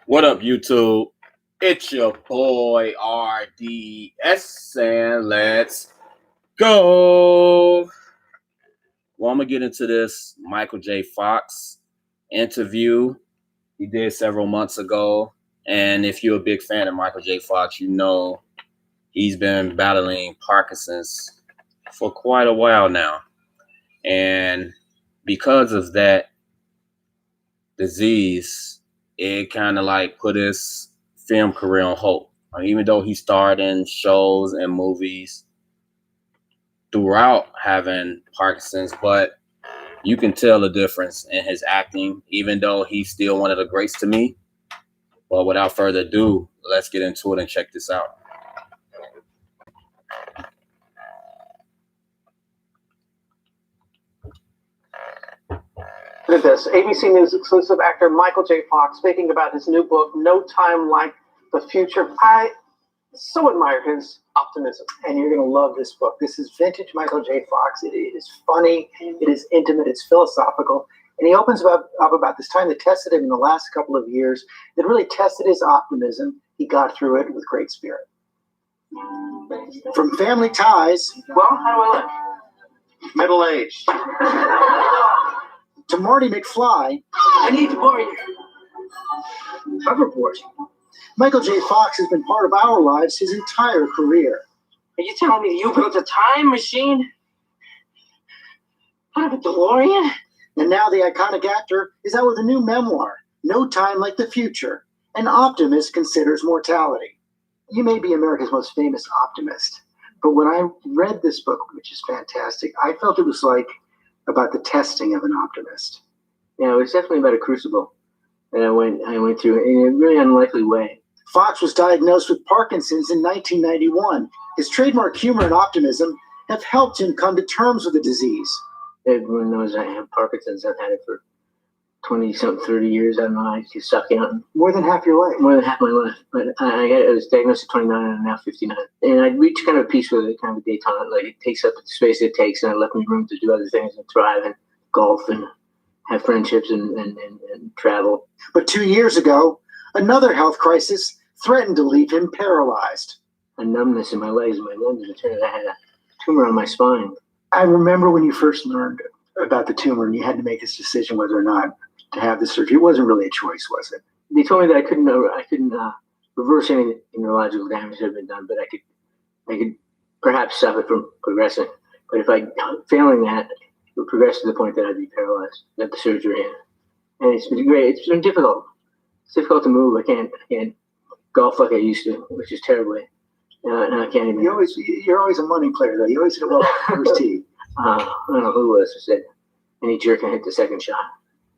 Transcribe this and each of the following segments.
What up, YouTube? It's your boy RDS, and let's go. Well, I'm gonna get into this Michael J. Fox interview he did several months ago. And if you're a big fan of Michael J. Fox, you know he's been battling Parkinson's for quite a while now. And because of that disease, it kind of like put his film career on hold. Even though he starred in shows and movies throughout having Parkinson's, but you can tell the difference in his acting, even though he's still one of the greats to me. But without further ado, let's get into it and check this out. Look at this. ABC News exclusive actor Michael J. Fox speaking about his new book, No Time Like the Future. I so admire his optimism. And you're going to love this book. This is vintage Michael J. Fox. It is funny. It is intimate. It's philosophical. And he opens up about this time that tested him in the last couple of years, that really tested his optimism. He got through it with great spirit. From family ties. Well, how do I look? Middle-aged. To Marty McFly. I need to borrow your hoverboard. Michael J. Fox has been part of our lives his entire career. Are you telling me you built a time machine out of a DeLorean? And now the iconic actor is out with a new memoir, No Time Like the Future. An optimist considers mortality. You may be America's most famous optimist, but when I read this book, which is fantastic, I felt it was like about the testing of an optimist. Yeah, it was definitely about a crucible that I went through in a really unlikely way. Fox was diagnosed with Parkinson's in 1991. His trademark humor and optimism have helped him come to terms with the disease. Everyone knows I have Parkinson's. I've had it for 20-something, 30 years. I don't know. I just suck out. More than half your life. More than half my life. But I was diagnosed at 29 and I'm now 59. And I reached kind of a peace with it, kind of a Daytona. Like, it takes up the space it takes, and it left me room to do other things and thrive and golf and have friendships and travel. But 2 years ago, another health crisis threatened to leave him paralyzed. A numbness in my legs and my limbs. It turned out I had a tumor on my spine. I remember when you first learned about the tumor and you had to make this decision whether or not to have the surgery. It wasn't really a choice, was it? They told me that I couldn't reverse any neurological damage that had been done, but I could perhaps stop it from progressing. But if failing that, it would progress to the point that I'd be paralyzed, that the surgery. And it's been great. It's been difficult. It's difficult to move. I can't golf like I used to, which is terribly. And I can't even. You're always a money player, though. You always hit well first tee. I don't know who it was who said any jerk can hit the second shot.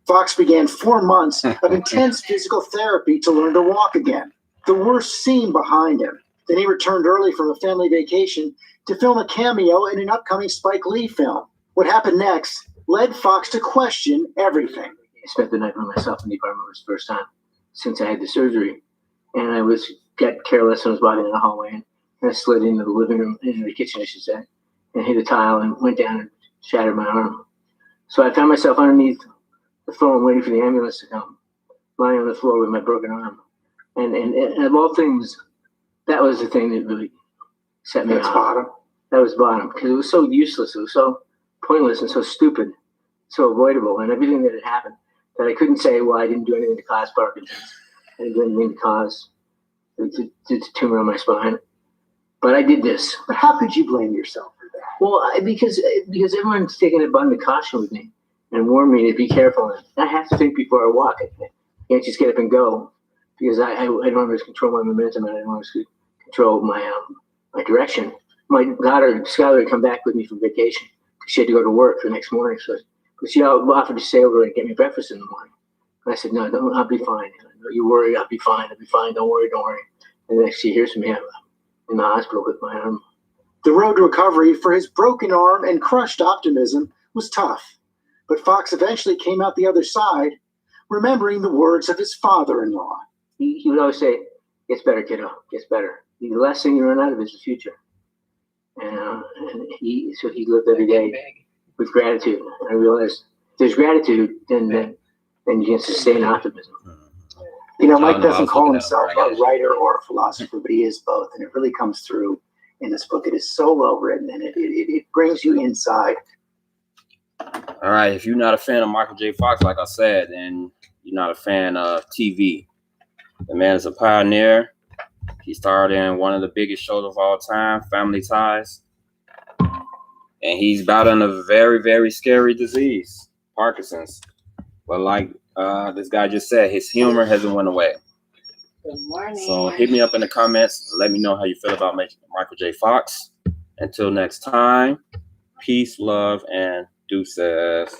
Fox began 4 months of intense physical therapy to learn to walk again. The worst scene behind him. Then he returned early from a family vacation to film a cameo in an upcoming Spike Lee film. What happened next led Fox to question everything. I spent the night by myself in the apartment. It was the first time since I had the surgery. And I got careless and was walking in the hallway. And I slid into the living room, into the kitchen, I should say, and hit a tile and went down and shattered my arm. So I found myself underneath the phone waiting for the ambulance to come, lying on the floor with my broken arm. And of all things, that was the thing that really set me off. That's bottom. That was bottom, because it was so useless. It was so pointless and so stupid, so avoidable, and everything that had happened that I couldn't say, well, I didn't do anything to cause Parkinson's. I didn't do anything to cause the tumor on my spine. But I did this. But how could you blame yourself for that? Well, because everyone's taken abundant caution with me and warned me to be careful. And I have to think before I walk. I can't just get up and go, because I don't always control my momentum, and I don't always control my direction. My daughter, Skylar, had come back with me from vacation. She had to go to work the next morning. So she offered to stay over and get me breakfast in the morning. And I said, no, I'll be fine. You worry, I'll be fine. I'll be fine. Don't worry. And the next she hears from me, I'm in the hospital with my arm. The road to recovery for his broken arm and crushed optimism was tough. But Fox eventually came out the other side, remembering the words of his father-in-law. He would always say, gets better, kiddo, gets better. The last thing you run out of is the future. And he lived every day with gratitude. And I realized if there's gratitude, then you can sustain optimism. You know, Y'all Mike know I doesn't was call looking at himself him when I a writer or a philosopher, but he is both, and it really comes through in this book. It is so well written, and it brings you inside. All right, if you're not a fan of Michael J. Fox, like I said, then you're not a fan of TV. The man is a pioneer. He starred in one of the biggest shows of all time, Family Ties. And he's battling a very, very scary disease, Parkinson's. But like this guy just said, his humor hasn't went away. Good morning. So hit me up in the comments. Let me know how you feel about Michael J. Fox. Until next time, peace, love, and deuces.